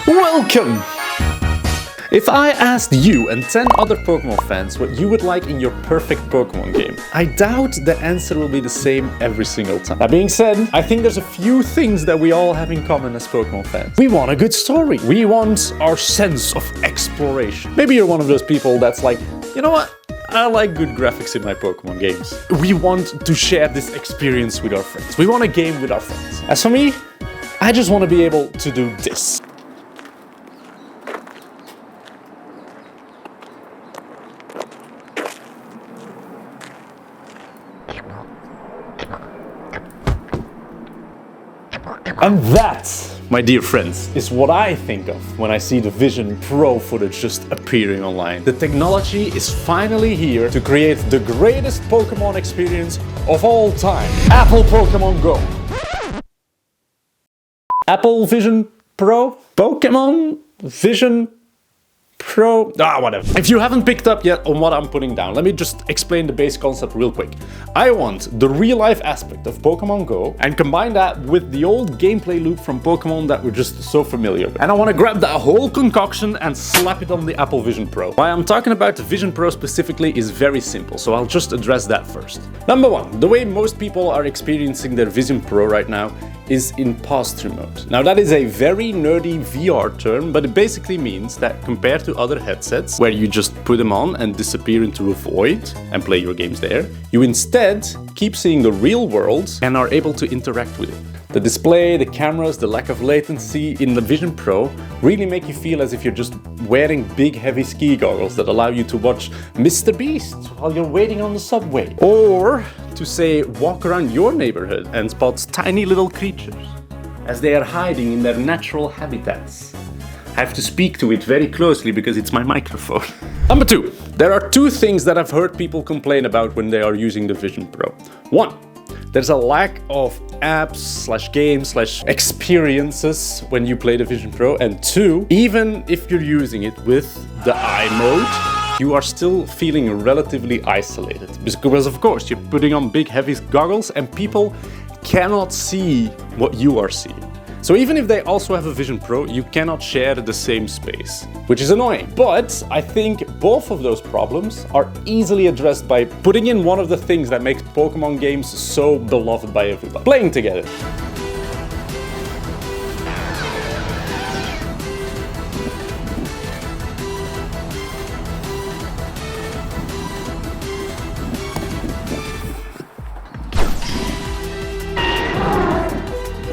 Welcome! If I asked you and 10 other Pokémon fans what you would like in your perfect Pokémon game, I doubt the answer will be the same every single time. That being said, I think there's a few things that we all have in common as Pokémon fans. We want a good story. We want our sense of exploration. Maybe you're one of those people that's like, you know what? I like good graphics in my Pokémon games. We want to share this experience with our friends. We want a game with our friends. As for me, I just want to be able to do this. And that, my dear friends, is what I think of when I see the Vision Pro footage just appearing online. The technology is finally here to create the greatest Pokémon experience of all time. Apple Pokémon Go. Apple Vision Pro? Pokémon Vision Pro? Whatever. If you haven't picked up yet on what I'm putting down, let me just explain the base concept real quick. I want the real-life aspect of Pokémon Go and combine that with the old gameplay loop from Pokémon that we're just so familiar with. And I want to grab that whole concoction and slap it on the Apple Vision Pro. Why I'm talking about the Vision Pro specifically is very simple, so I'll just address that first. Number one, the way most people are experiencing their Vision Pro right now is in pass-through mode. Now that is a very nerdy VR term, but it basically means that compared to other headsets where you just put them on and disappear into a void and play your games there, you instead keep seeing the real world and are able to interact with it. The display, the cameras, the lack of latency in the Vision Pro really make you feel as if you're just wearing big heavy ski goggles that allow you to watch Mr. Beast while you're waiting on the subway. Or to say, walk around your neighborhood and spot tiny little creatures as they are hiding in their natural habitats. I have to speak to it very closely because it's my microphone. Number two, there are two things that I've heard people complain about when they are using the Vision Pro. One, there's a lack of apps/games/experiences when you play the Vision Pro. And two, even if you're using it with the eye mode, you are still feeling relatively isolated. Because of course, you're putting on big heavy goggles and people cannot see what you are seeing. So even if they also have a Vision Pro, you cannot share the same space, which is annoying. But I think both of those problems are easily addressed by putting in one of the things that makes Pokémon games so beloved by everybody: playing together.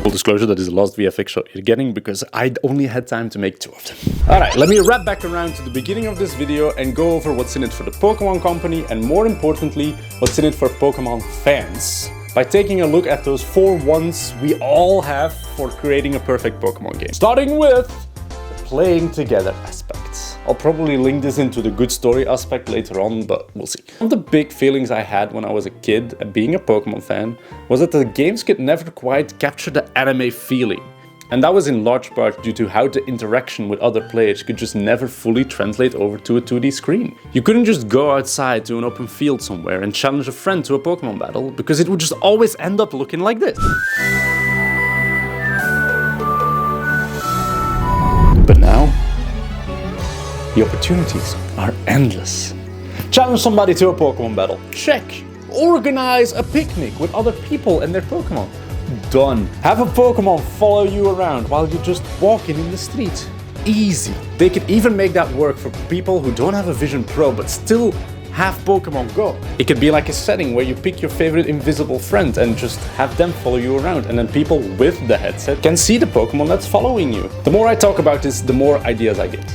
Full disclosure, that is the last VFX shot you're getting because I only had time to make 2 of them. Alright, let me wrap back around to the beginning of this video and go over what's in it for the Pokémon Company and more importantly, what's in it for Pokémon fans. By taking a look at those 4 wants we all have for creating a perfect Pokémon game. Starting with the playing together aspect. I'll probably link this into the good story aspect later on, but we'll see. One of the big feelings I had when I was a kid and being a Pokémon fan was that the games could never quite capture the anime feeling. And that was in large part due to how the interaction with other players could just never fully translate over to a 2D screen. You couldn't just go outside to an open field somewhere and challenge a friend to a Pokémon battle, because it would just always end up looking like this. But now, the opportunities are endless. Challenge somebody to a Pokémon battle. Check. Organize a picnic with other people and their Pokémon. Done. Have a Pokémon follow you around while you're just walking in the street. Easy. They could even make that work for people who don't have a Vision Pro but still have Pokémon Go. It could be like a setting where you pick your favorite invisible friend and just have them follow you around, and then people with the headset can see the Pokémon that's following you. The more I talk about this, the more ideas I get.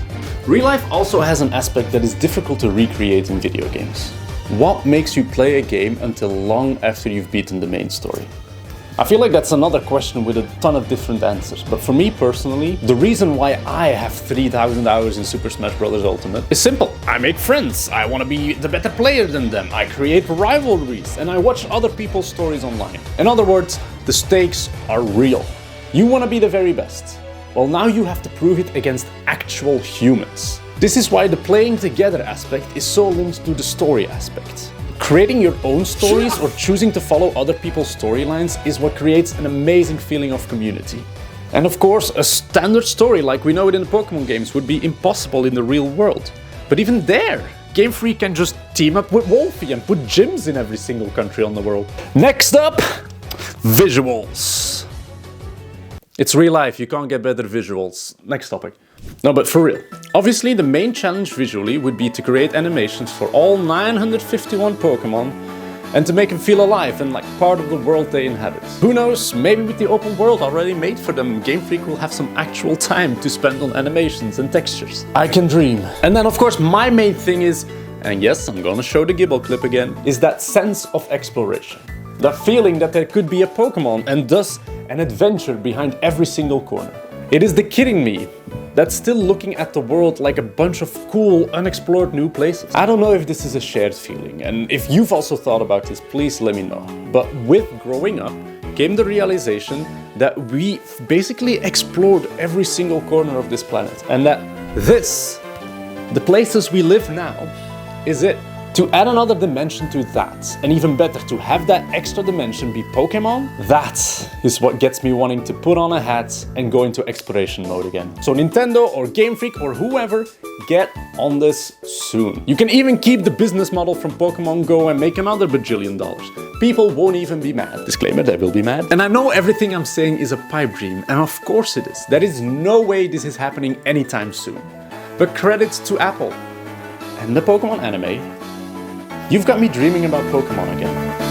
Real life also has an aspect that is difficult to recreate in video games. What makes you play a game until long after you've beaten the main story? I feel like that's another question with a ton of different answers, but for me personally, the reason why I have 3,000 hours in Super Smash Bros. Ultimate is simple. I make friends, I want to be the better player than them, I create rivalries, and I watch other people's stories online. In other words, the stakes are real. You want to be the very best. Well, now you have to prove it against actual humans. This is why the playing together aspect is so linked to the story aspect. Creating your own stories or choosing to follow other people's storylines is what creates an amazing feeling of community. And of course, a standard story like we know it in the Pokémon games would be impossible in the real world. But even there, Game Freak can just team up with Wolfie and put gyms in every single country on the world. Next up, visuals. It's real life, you can't get better visuals. Next topic. No, but for real. Obviously, the main challenge visually would be to create animations for all 951 Pokémon and to make them feel alive and like part of the world they inhabit. Who knows, maybe with the open world already made for them, Game Freak will have some actual time to spend on animations and textures. I can dream. And then of course my main thing is, and yes, I'm gonna show the Gibble clip again, is that sense of exploration. The feeling that there could be a Pokémon and thus an adventure behind every single corner. It is the kidding me that's still looking at the world like a bunch of cool, unexplored new places. I don't know if this is a shared feeling, and if you've also thought about this, please let me know. But with growing up came the realization that we basically explored every single corner of this planet, and that this, the places we live now, is it. To add another dimension to that, and even better, to have that extra dimension be Pokémon, that is what gets me wanting to put on a hat and go into exploration mode again. So Nintendo or Game Freak or whoever, get on this soon. You can even keep the business model from Pokémon Go and make another bajillion dollars. People won't even be mad. Disclaimer, they will be mad. And I know everything I'm saying is a pipe dream, and of course it is. There is no way this is happening anytime soon. But credits to Apple and the Pokémon anime. You've got me dreaming about Pokémon again.